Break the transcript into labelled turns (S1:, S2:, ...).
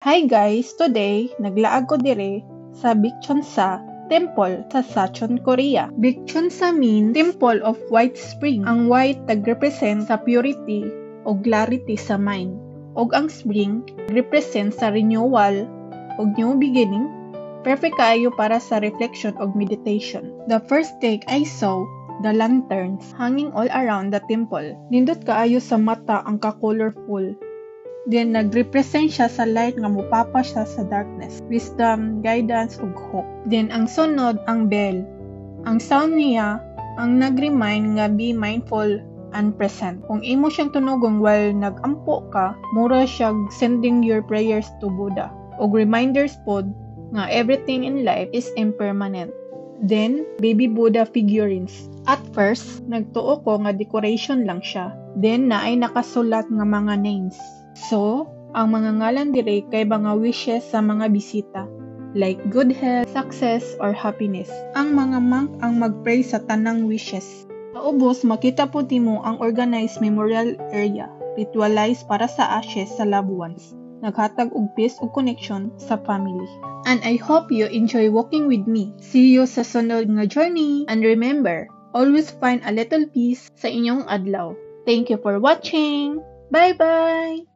S1: Hi guys! Today, naglaag ko dire sa Bikchonsa Temple sa Sachon, Korea. Bikchonsa means Temple of White Spring. Ang white nag-represent sa purity o clarity sa mind. Og ang spring represent sa renewal o new beginning. Perfect kaayo para sa reflection o meditation. The first take I saw the lanterns hanging all around the temple. Nindot kaayo sa mata ang ka-colorful. Then, nag-represent siya sa light nga mupapa siya sa darkness. Wisdom, guidance, ug hope. Then, ang sunod, ang bell. Ang sound niya, ang nag-remind nga be mindful and present. Kung imo siyang tunugong while nag-ampo ka, mura siya sending your prayers to Buddha. Og reminders pod nga everything in life is impermanent. Then, baby Buddha figurines. At first, nagtuo ko nga decoration lang siya. Then, naay nakasulat nga mga names. So, ang mga ngalan dire kay mga wishes sa mga bisita, like good health, success, or happiness. Ang mga monk ang mag-pray sa tanang wishes. Sa ubos, makita po mo ang organized memorial area, ritualized para sa ashes sa loved ones. Naghatag og peace ug connection sa family. And I hope you enjoy walking with me. See you sa sunod nga journey. And remember, always find a little peace sa inyong adlaw. Thank you for watching. Bye-bye!